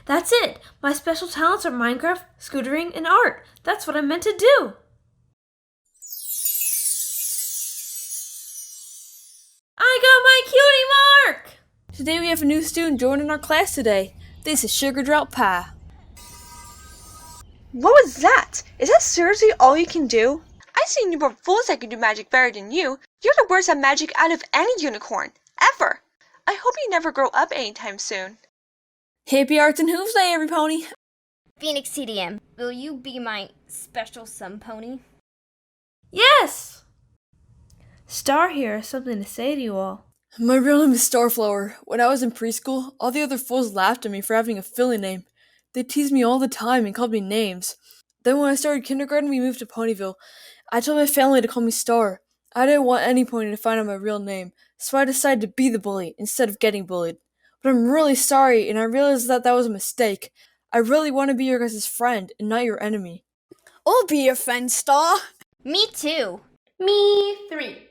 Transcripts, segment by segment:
That's it! My special talents are Minecraft, scootering, and art. That's what I'm meant to do! I got my cutie mark! Today we have a new student joining our class today. This is Sugar Drop Pie. What was that? Is that seriously all you can do? I've seen newborn fools that can do magic better than you. You're the worst at magic out of any unicorn, ever. I hope you never grow up anytime soon. Happy Arts and Hooves Day, every pony! PhoenixTDM, will you be my special sun pony? Yes! Star here has something to say to you all. My real name is Starflower. When I was in preschool, all the other fools laughed at me for having a filly name. They teased me all the time and called me names. Then when I started kindergarten, we moved to Ponyville. I told my family to call me Star. I didn't want any pony to find out my real name, so I decided to be the bully instead of getting bullied. But I'm really sorry, and I realized that was a mistake. I really want to be your guys' friend and not your enemy. I'll be your friend, Star. Me too. Me 3.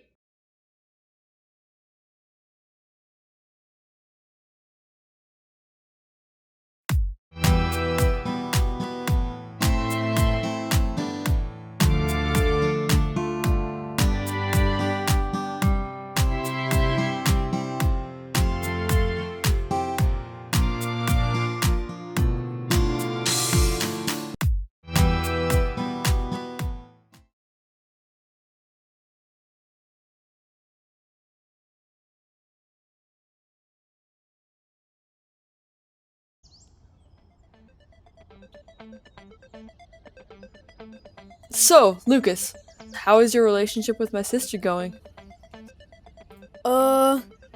So, Lucas, how is your relationship with my sister going?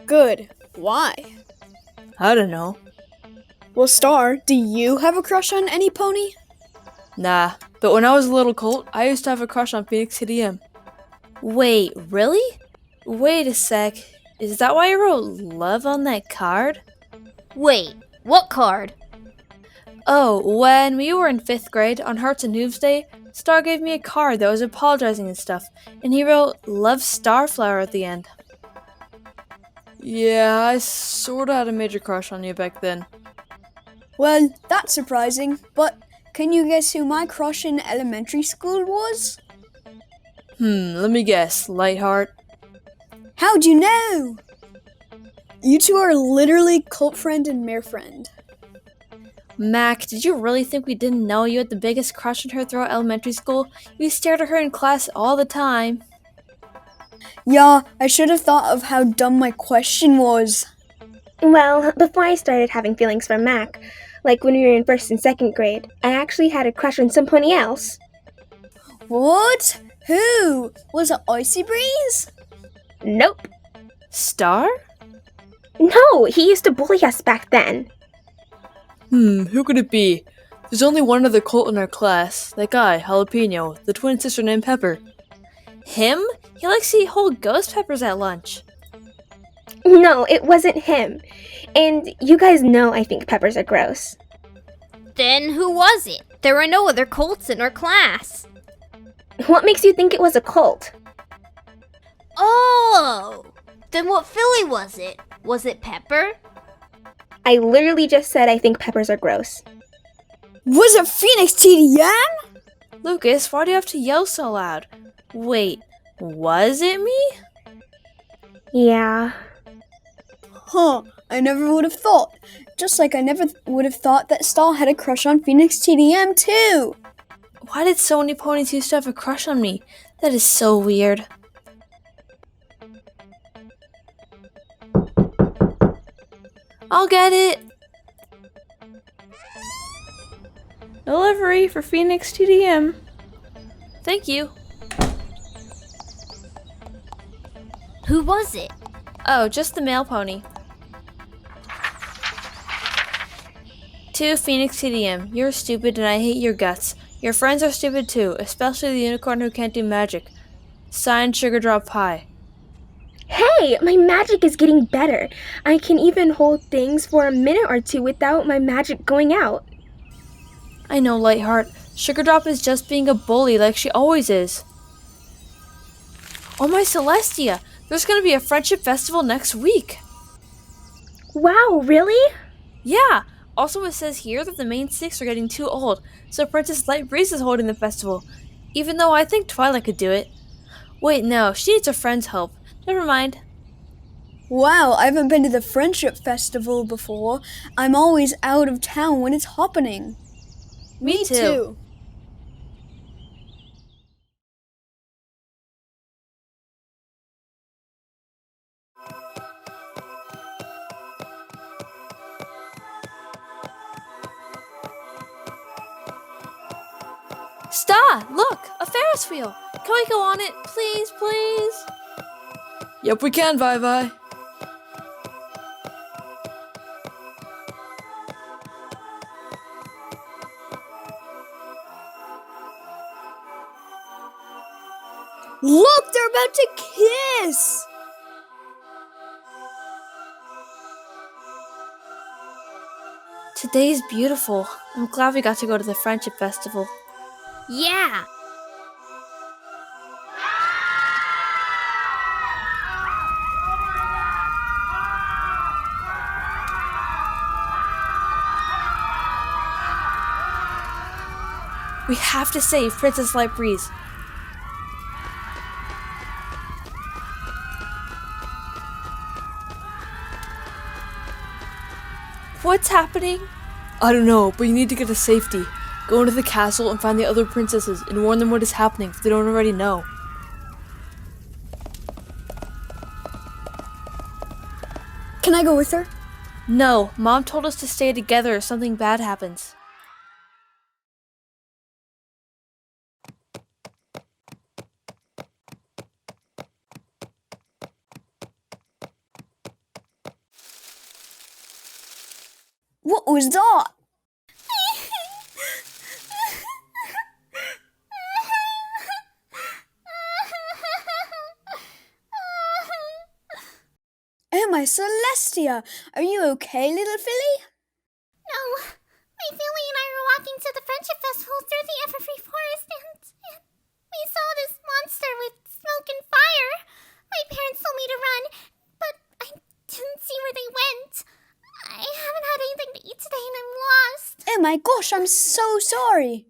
Good. Why? I don't know. Well, Star, do you have a crush on any pony? Nah, but when I was a little colt, I used to have a crush on PhoenixTDM. Wait, really? Wait a sec. Is that why you wrote love on that card? Wait, what card? Oh, when we were in 5th grade on Hearts and Hooves Day, Star gave me a card that was apologizing and stuff, and he wrote Love Starflower at the end. Yeah, I sorta had a major crush on you back then. Well, that's surprising, but can you guess who my crush in elementary school was? Let me guess. Lightheart? How'd you know? You two are literally cult friend and mare friend. Mac, did you really think we didn't know you had the biggest crush on her throughout elementary school? You stared at her in class all the time. Yeah, I should have thought of how dumb my question was. Well, before I started having feelings for Mac, like when we were in 1st and 2nd grade, I actually had a crush on somebody else. What? Who? Was it Icy Breeze? Nope. Star? No, he used to bully us back then. Who could it be? There's only one other colt in our class. That guy, Jalapeno, the twin sister named Pepper. Him? He likes to eat whole ghost peppers at lunch. No, it wasn't him. And you guys know I think peppers are gross. Then who was it? There were no other colts in our class. What makes you think it was a cult? Oh! Then what filly was it? Was it Pepper? I literally just said I think peppers are gross. Was it PhoenixTDM? Lucas, why do you have to yell so loud? Wait, was it me? Yeah. Huh, I never would have thought. Just like I never would have thought that Star had a crush on PhoenixTDM too. Why did so many ponies used to have a crush on me? That is so weird. I'll get it! Delivery for PhoenixTDM. Thank you. Who was it? Oh, just the male pony. To PhoenixTDM, you're stupid and I hate your guts. Your friends are stupid too, especially the unicorn who can't do magic. Signed, Sugar Drop Pie. Hey, my magic is getting better. I can even hold things for a minute or two without my magic going out. I know, Lightheart. Sugar Drop is just being a bully like she always is. Oh my Celestia! There's gonna be a friendship festival next week! Wow, really? Yeah! Also, it says here that the main six are getting too old, so Princess Light Breeze is holding the festival, even though I think Twilight could do it. Wait, no, she needs her friend's help. Never mind. Wow, I haven't been to the Friendship Festival before. I'm always out of town when it's happening. Me too. Star, look, a Ferris wheel. Can we go on it, please, please? Yep, we can, Vi. Look, they're about to kiss! Today's beautiful. I'm glad we got to go to the Friendship Festival. Yeah. We have to save Princess Light Breeze. What's happening? I don't know, but you need to get to safety. Go into the castle and find the other princesses and warn them what is happening if they don't already know. Can I go with her? No, Mom told us to stay together if something bad happens. What was that? Oh, my Celestia! Are you okay, little filly? No, my family and I were walking to the Friendship Festival through the Everfree Forest and we saw this monster with smoke and fire. My parents told me to run, but I didn't see where they went. I haven't had anything to eat today and I'm lost. Oh my gosh, I'm so sorry.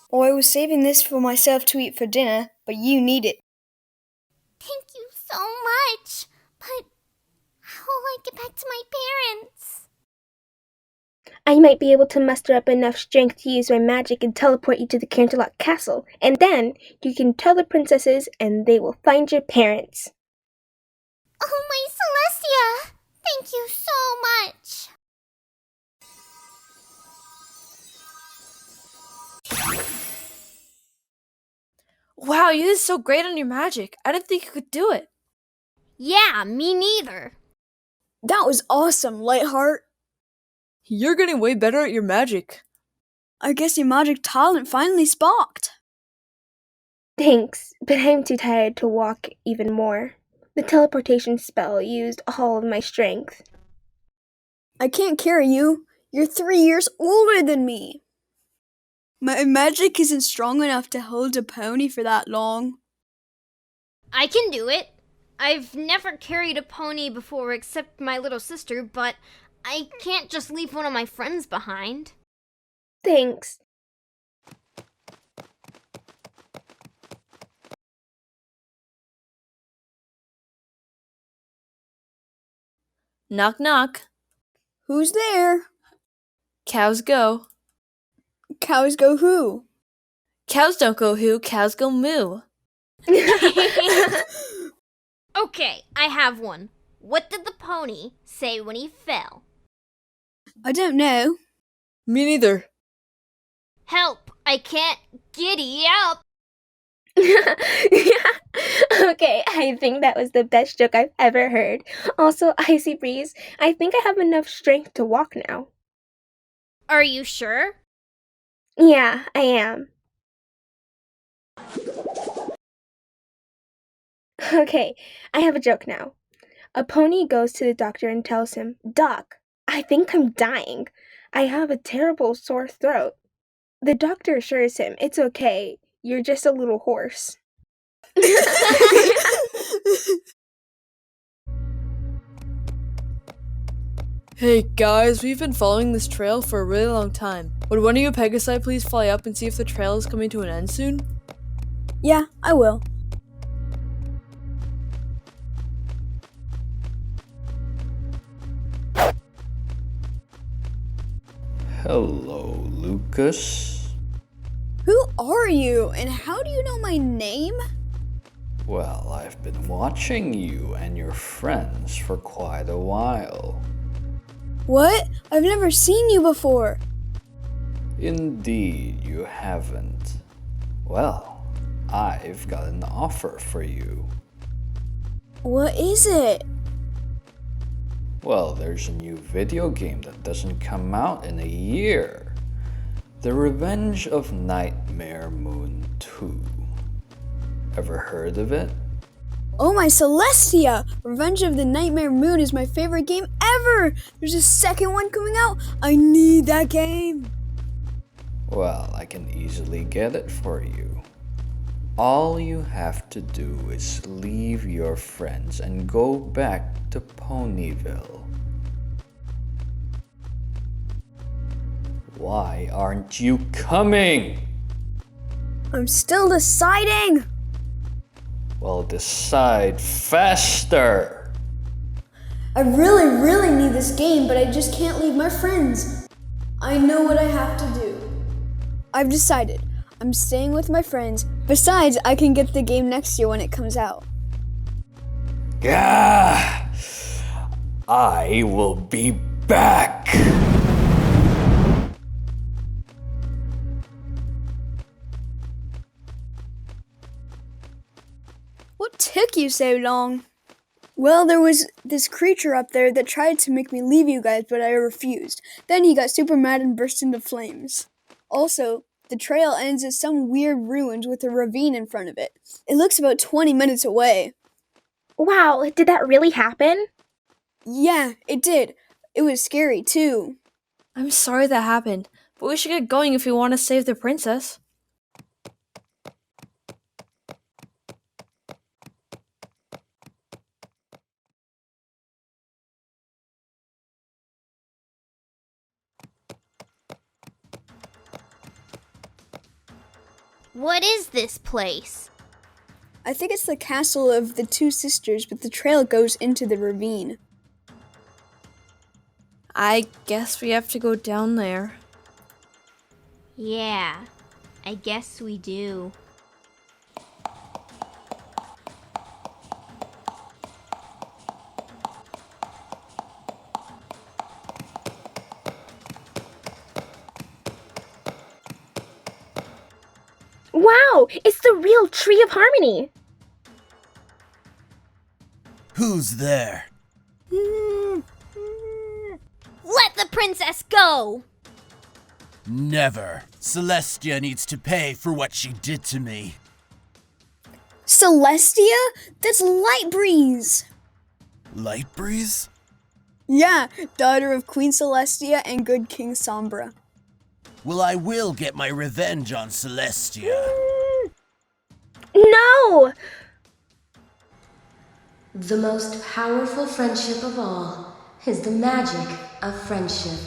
Oh, I was saving this for myself to eat for dinner, but you need it. Thank you so much. But how will I get back to my parents? I might be able to muster up enough strength to use my magic and teleport you to the Canterlot Castle, and then you can tell the princesses and they will find your parents. Oh, my Celestia! Thank you so much. Wow, you did so great on your magic. I didn't think you could do it. Yeah, me neither. That was awesome, Lightheart. You're getting way better at your magic. I guess your magic talent finally sparked. Thanks, but I'm too tired to walk even more. The teleportation spell used all of my strength. I can't carry you. You're 3 years older than me. My magic isn't strong enough to hold a pony for that long. I can do it. I've never carried a pony before except my little sister, but I can't just leave one of my friends behind. Thanks. Knock, knock. Who's there? Cows go. Cows go who? Cows don't go who, cows go moo. Okay, I have one. What did the pony say when he fell? I don't know. Me neither. Help! I can't giddy up! Okay, I think that was the best joke I've ever heard. Also, Icy Breeze, I think I have enough strength to walk now. Are you sure? Yeah, I am. Okay, I have a joke now. A pony goes to the doctor and tells him, "Doc, I think I'm dying. I have a terrible sore throat." The doctor assures him, "It's okay, you're just a little hoarse." Hey guys, we've been following this trail for a really long time. Would one of you Pegasi please fly up and see if the trail is coming to an end soon? Yeah, I will. Hello, Lucas. Who are you, and how do you know my name? Well, I've been watching you and your friends for quite a while. What? I've never seen you before. Indeed, you haven't. Well, I've got an offer for you. What is it? Well, there's a new video game that doesn't come out in a year. The Revenge of Nightmare Moon 2. Ever heard of it? Oh my Celestia! Revenge of the Nightmare Moon is my favorite game ever! There's a second one coming out! I need that game! Well, I can easily get it for you. All you have to do is leave your friends and go back to Ponyville. Why aren't you coming? I'm still deciding! Well, decide faster! I really need this game, but I just can't leave my friends. I know what I have to do. I've decided. I'm staying with my friends. Besides, I can get the game next year when it comes out. Gah! I will be back! What took you so long? Well, there was this creature up there that tried to make me leave you guys, but I refused. Then he got super mad and burst into flames. Also, the trail ends at some weird ruins with a ravine in front of it. It looks about 20 minutes away. Wow, did that really happen? Yeah, it did. It was scary, too. I'm sorry that happened, but we should get going if we want to save the princess. What is this place? I think it's the castle of the two sisters, but the trail goes into the ravine. I guess we have to go down there. Yeah, I guess we do. Wow, it's the real Tree of Harmony! Who's there? Let the princess go! Never. Celestia needs to pay for what she did to me. Celestia? That's Light Breeze! Light Breeze? Yeah, daughter of Queen Celestia and good King Sombra. Well, I will get my revenge on Celestia. No! The most powerful friendship of all is the magic of friendship.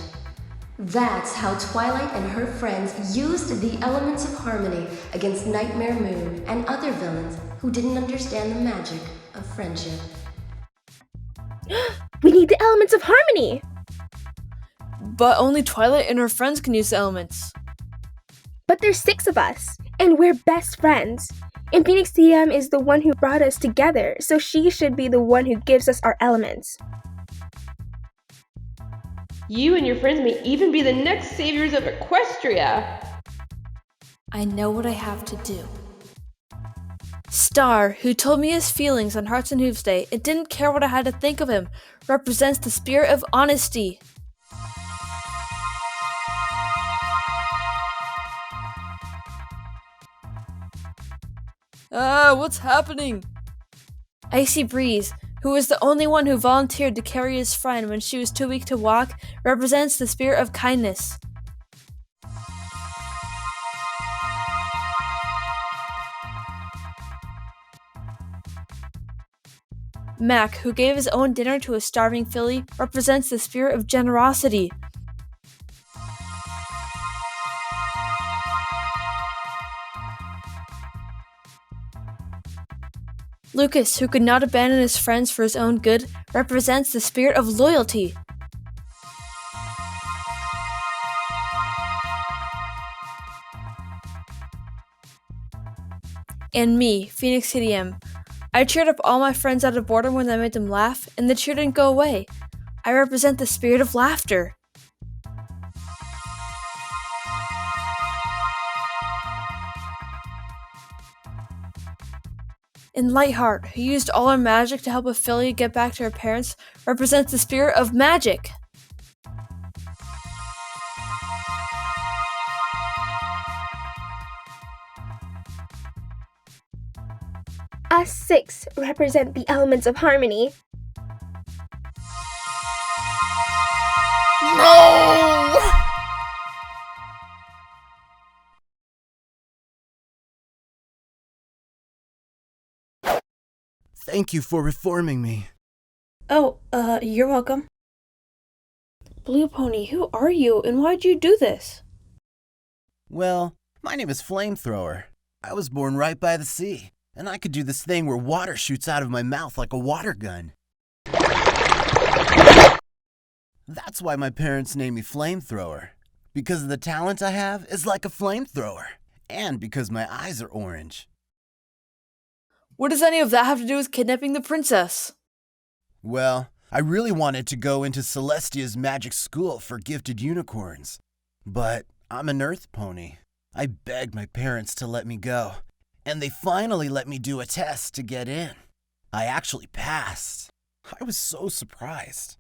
That's how Twilight and her friends used the elements of harmony against Nightmare Moon and other villains who didn't understand the magic of friendship. We need the elements of harmony! But only Twilight and her friends can use the elements. But there's 6 of us, and we're best friends. And PhoenixTDM is the one who brought us together, so she should be the one who gives us our elements. You and your friends may even be the next saviors of Equestria. I know what I have to do. Star, who told me his feelings on Hearts and Hooves Day and didn't care what I had to think of him, represents the spirit of honesty. What's happening? Icy Breeze, who was the only one who volunteered to carry his friend when she was too weak to walk, represents the spirit of kindness. Mac, who gave his own dinner to a starving filly, represents the spirit of generosity. Lucas, who could not abandon his friends for his own good, represents the spirit of loyalty. And me, FinixTDM. I cheered up all my friends out of boredom when I made them laugh, and the cheer didn't go away. I represent the spirit of laughter. And Lightheart, who used all her magic to help a filly get back to her parents, represents the spirit of magic. Us 6 represent the elements of harmony. No! Thank you for reforming me. Oh, you're welcome. Blue Pony, who are you, and why'd you do this? Well, my name is Flamethrower. I was born right by the sea, and I could do this thing where water shoots out of my mouth like a water gun. That's why my parents named me Flamethrower. Because the talent I have is like a flamethrower, and because my eyes are orange. What does any of that have to do with kidnapping the princess? Well, I really wanted to go into Celestia's magic school for gifted unicorns. But I'm an earth pony. I begged my parents to let me go, and they finally let me do a test to get in. I actually passed. I was so surprised.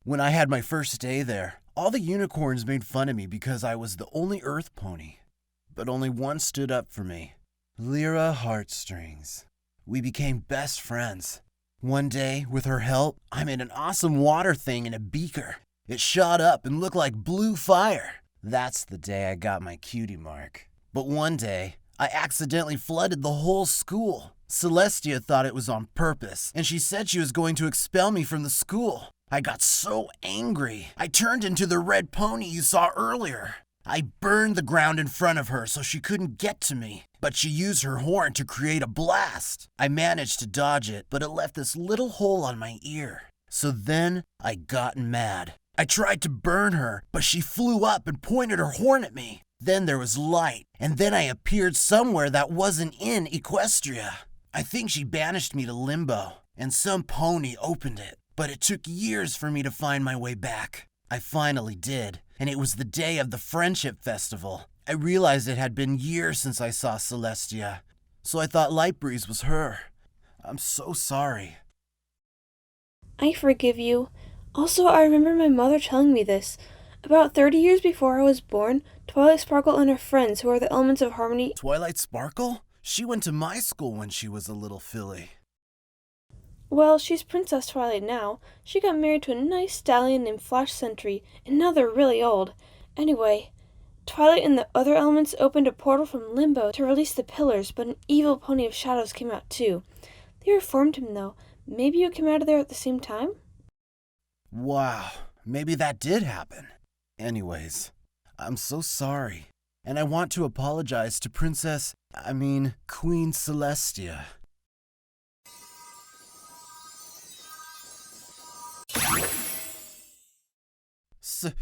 When I had my first day there, all the unicorns made fun of me because I was the only earth pony. But only one stood up for me. Lyra Heartstrings. We became best friends. One day, with her help, I made an awesome water thing in a beaker. It shot up and looked like blue fire. That's the day I got my cutie mark. But one day, I accidentally flooded the whole school. Celestia thought it was on purpose, and she said she was going to expel me from the school. I got so angry, I turned into the red pony you saw earlier. I burned the ground in front of her so she couldn't get to me, but she used her horn to create a blast. I managed to dodge it, but it left this little hole on my ear. So then I got mad. I tried to burn her, but she flew up and pointed her horn at me. Then there was light, and then I appeared somewhere that wasn't in Equestria. I think she banished me to Limbo, and some pony opened it, but it took years for me to find my way back. I finally did, and it was the day of the Friendship Festival. I realized it had been years since I saw Celestia, so I thought Light Breeze was her. I'm so sorry. I forgive you. Also, I remember my mother telling me this. About 30 years before I was born, Twilight Sparkle and her friends, who are the elements of harmony... Twilight Sparkle? She went to my school when she was a little filly. Well, she's Princess Twilight now. She got married to a nice stallion named Flash Sentry, and now they're really old. Anyway, Twilight and the other elements opened a portal from Limbo to release the pillars, but an evil pony of shadows came out too. They reformed him though. Maybe you came out of there at the same time? Wow, maybe that did happen. Anyways, I'm so sorry, and I want to apologize to Queen Celestia.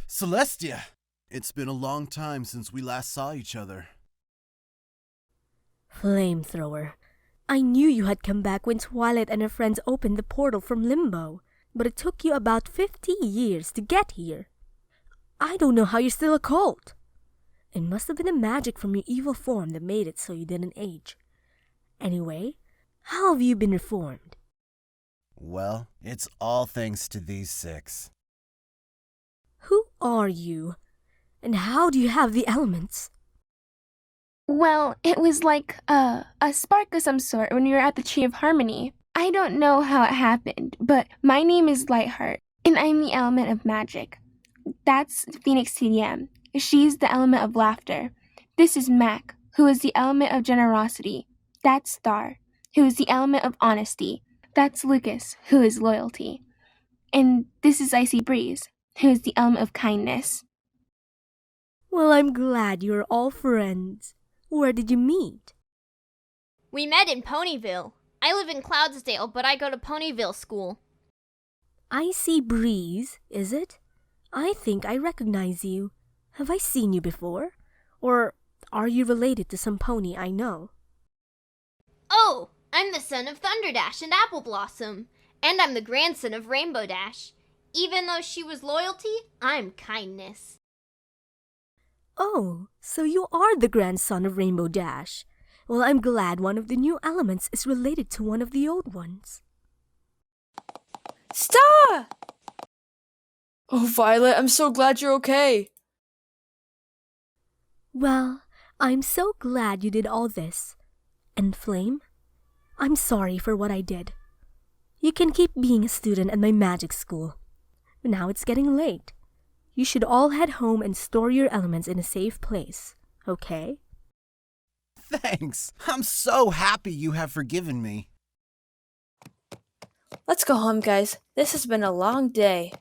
Celestia! It's been a long time since we last saw each other. Flamethrower. I knew you had come back when Twilight and her friends opened the portal from Limbo, but it took you about 50 years to get here. I don't know how you're still a cult. It must have been the magic from your evil form that made it so you didn't age. Anyway, how have you been reformed? Well, it's all thanks to these 6. Who are you? And how do you have the elements? Well, it was like a spark of some sort when we were at the Tree of Harmony. I don't know how it happened, but my name is Lightheart, and I'm the element of magic. That's FinixTDM. She's the element of laughter. This is Mac, who is the element of generosity. That's Star, who is the element of honesty. That's Lucas, who is loyalty. And this is Icy Breeze, who is the element of kindness. Well, I'm glad you're all friends. Where did you meet? We met in Ponyville. I live in Cloudsdale, but I go to Ponyville school. Icy Breeze, is it? I think I recognize you. Have I seen you before? Or are you related to some pony I know? Oh, I'm the son of Thunderdash and Apple Blossom. And I'm the grandson of Rainbow Dash. Even though she was loyalty, I'm kindness. Oh, so you are the grandson of Rainbow Dash. Well, I'm glad one of the new elements is related to one of the old ones. Star! Oh, Violet, I'm so glad you're okay. Well, I'm so glad you did all this. And Flame, I'm sorry for what I did. You can keep being a student at my magic school. Now it's getting late. You should all head home and store your elements in a safe place, okay? Thanks. I'm so happy you have forgiven me. Let's go home, guys. This has been a long day.